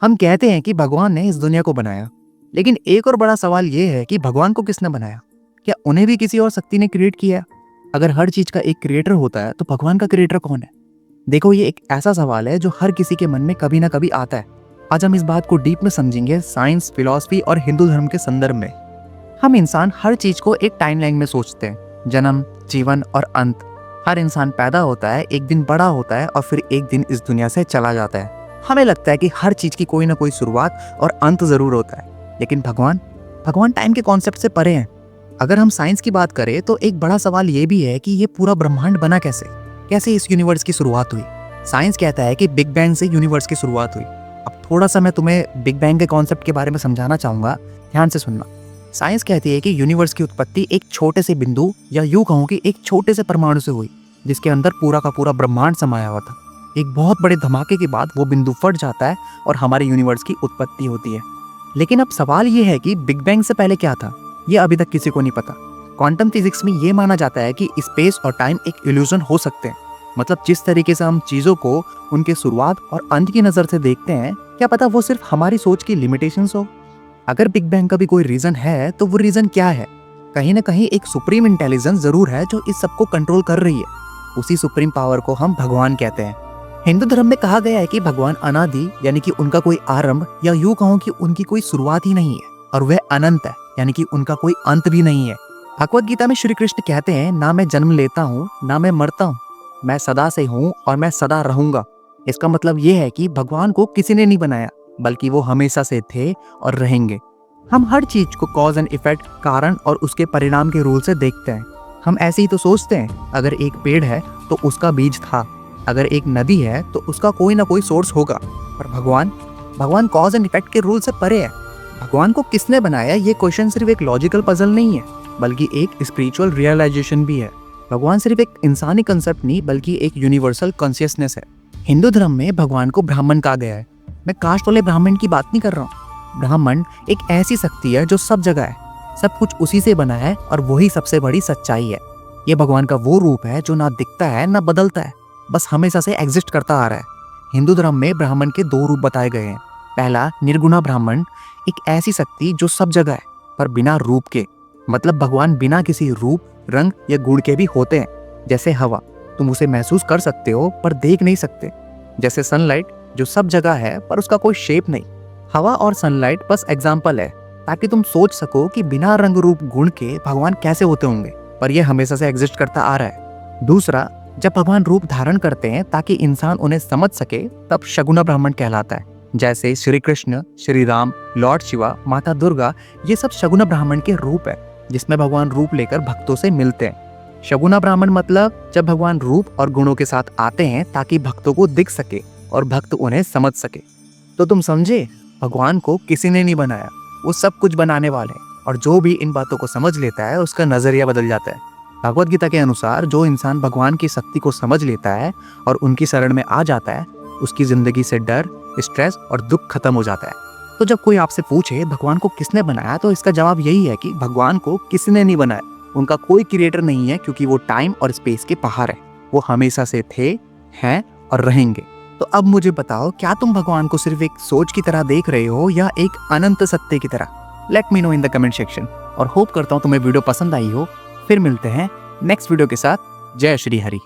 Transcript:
हम कहते हैं कि भगवान ने इस दुनिया को बनाया, लेकिन एक और बड़ा सवाल ये है कि भगवान को किसने बनाया? क्या उन्हें भी किसी और शक्ति ने क्रिएट किया? अगर हर चीज का एक क्रिएटर होता है तो भगवान का क्रिएटर कौन है? देखो, ये एक ऐसा सवाल है जो हर किसी के मन में कभी ना कभी आता है। आज हम इस बात को डीप में समझेंगे, साइंस, फिलॉसफी और हिंदू धर्म के संदर्भ में। हम इंसान हर चीज को एक टाइमलाइन में सोचते हैं, जन्म, जीवन और अंत। हर इंसान पैदा होता है, एक दिन बड़ा होता है और फिर एक दिन इस दुनिया से चला जाता है। हमें लगता है कि हर चीज की कोई ना कोई शुरुआत और अंत जरूर होता है, लेकिन भगवान टाइम के कॉन्सेप्ट से परे हैं। अगर हम साइंस की बात करें तो एक बड़ा सवाल ये भी है कि ये पूरा ब्रह्मांड बना कैसे इस यूनिवर्स की शुरुआत हुई। साइंस कहता है कि बिग बैंग से यूनिवर्स की शुरुआत हुई। अब थोड़ा सा मैं तुम्हें बिग बैंग के कॉन्सेप्ट के बारे में समझाना चाहूंगा, ध्यान से सुनना। साइंस कहती है कि यूनिवर्स की उत्पत्ति एक छोटे से बिंदु या यूं कहूं कि एक छोटे से परमाणु से हुई, जिसके अंदर पूरा का पूरा ब्रह्मांड समाया हुआ था। एक बहुत बड़े धमाके के बाद वो बिंदु फट जाता है और हमारे यूनिवर्स की उत्पत्ति होती है। लेकिन अब सवाल ये है कि बिग बैंग से पहले क्या था, ये अभी तक किसी को नहीं पता। क्वांटम फिजिक्स में ये माना जाता है कि स्पेस और टाइम एक इल्यूजन हो सकते हैं। मतलब जिस तरीके से हम चीजों को उनके शुरुआत और अंत की नजर से देखते हैं, क्या पता वो सिर्फ हमारी सोच की लिमिटेशंस हो। अगर बिग बैंग का भी कोई रीजन है तो वो रीजन क्या है? कहीं ना कहीं एक सुप्रीम इंटेलिजेंस जरूर है जो इस सबको कंट्रोल कर रही है। उसी सुप्रीम पावर को हम भगवान कहते हैं। हिंदू धर्म में कहा गया है कि भगवान अनादि, यानी कि उनका कोई आरंभ, या यूं कहूं कि उनकी कोई शुरुआत ही नहीं है, और वह अनंत है, यानी कि उनका कोई अंत भी नहीं है। भगवद गीता में श्री कृष्ण कहते हैं, ना मैं जन्म लेता हूँ ना मैं मरता हूँ, मैं सदा से हूँ और मैं सदा रहूंगा। इसका मतलब ये है कि भगवान को किसी ने नहीं बनाया, बल्कि वो हमेशा से थे और रहेंगे। हम हर चीज को कॉज एंड इफेक्ट, कारण और उसके परिणाम के रूल से देखते हैं। हम ऐसे ही तो सोचते हैं, अगर एक पेड़ है तो उसका बीज था, अगर एक नदी है तो उसका कोई ना कोई सोर्स होगा। पर भगवान कॉज एंड इफेक्ट के रूल से परे है। भगवान को किसने बनाया, ये क्वेश्चन सिर्फ एक लॉजिकल पजल नहीं है, बल्कि एक स्पिरिचुअल रियलाइजेशन भी है। भगवान सिर्फ एक इंसानी कंसेप्ट नहीं, बल्कि एक यूनिवर्सल कॉन्शियसनेस है। हिंदू धर्म में भगवान को ब्राह्मण कहा गया है। मैं कास्ट वाले ब्राह्मण की बात नहीं कर रहा हूँ। ब्राह्मण एक ऐसी शक्ति है जो सब जगह है, सब कुछ उसी से बना है और वही सबसे बड़ी सच्चाई है। ये भगवान का वो रूप है जो ना दिखता है ना बदलता है, बस हमेशा से एग्जिस्ट करता आ रहा है। हिंदू धर्म में ब्राह्मण के दो रूप बताए गए हैं। पहला, निर्गुणा ब्राह्मण, एक ऐसी शक्ति जो सब जगह है पर बिना रूप के। मतलब भगवान बिना किसी रूप, रंग या गुण के भी होते हैं। जैसे हवा, तुम उसे महसूस कर सकते हो पर देख नहीं सकते। जैसे सनलाइट, जो सब जगह है पर उसका कोई शेप नहीं। हवा और सनलाइट बस एग्जाम्पल है, ताकि तुम सोच सको कि बिना रंग रूप गुण के भगवान कैसे होते होंगे, पर यह हमेशा से एग्जिस्ट करता आ रहा है। दूसरा, जब भगवान रूप धारण करते हैं ताकि इंसान उन्हें समझ सके, तब शगुना ब्राह्मण कहलाता है। जैसे श्री कृष्ण, श्री राम, लॉर्ड शिवा, माता दुर्गा, ये सब शगुना ब्राह्मण के रूप है, जिसमें भगवान रूप लेकर भक्तों से मिलते हैं। शगुना ब्राह्मण मतलब जब भगवान रूप और गुणों के साथ आते हैं ताकि भक्तों को दिख सके और भक्त उन्हें समझ सके। तो तुम समझे, भगवान को किसी ने नहीं बनाया, वो सब कुछ बनाने वाले हैं। और जो भी इन बातों को समझ लेता है उसका नजरिया बदल जाता है। भगवद गीता के अनुसार जो इंसान भगवान की शक्ति को समझ लेता है और उनकी शरण में आ जाता है, उसकी जिंदगी से डर, स्ट्रेस और दुख खत्म हो जाता है। तो जब कोई आपसे पूछे भगवान को किसने बनाया, तो इसका जवाब यही है कि भगवान को किसी ने नहीं बनाया। उनका कोई क्रिएटर नहीं है, क्योंकि वो टाइम और स्पेस के बाहर है। वो हमेशा से थे, हैं और रहेंगे। तो अब मुझे बताओ, क्या तुम भगवान को सिर्फ एक सोच की तरह देख रहे हो या एक अनंत सत्य की तरह? Let me know in the comment section. और होप करता हूँ तुम्हें वीडियो पसंद आई हो। फिर मिलते हैं नेक्स्ट वीडियो के साथ। जय श्री हरि।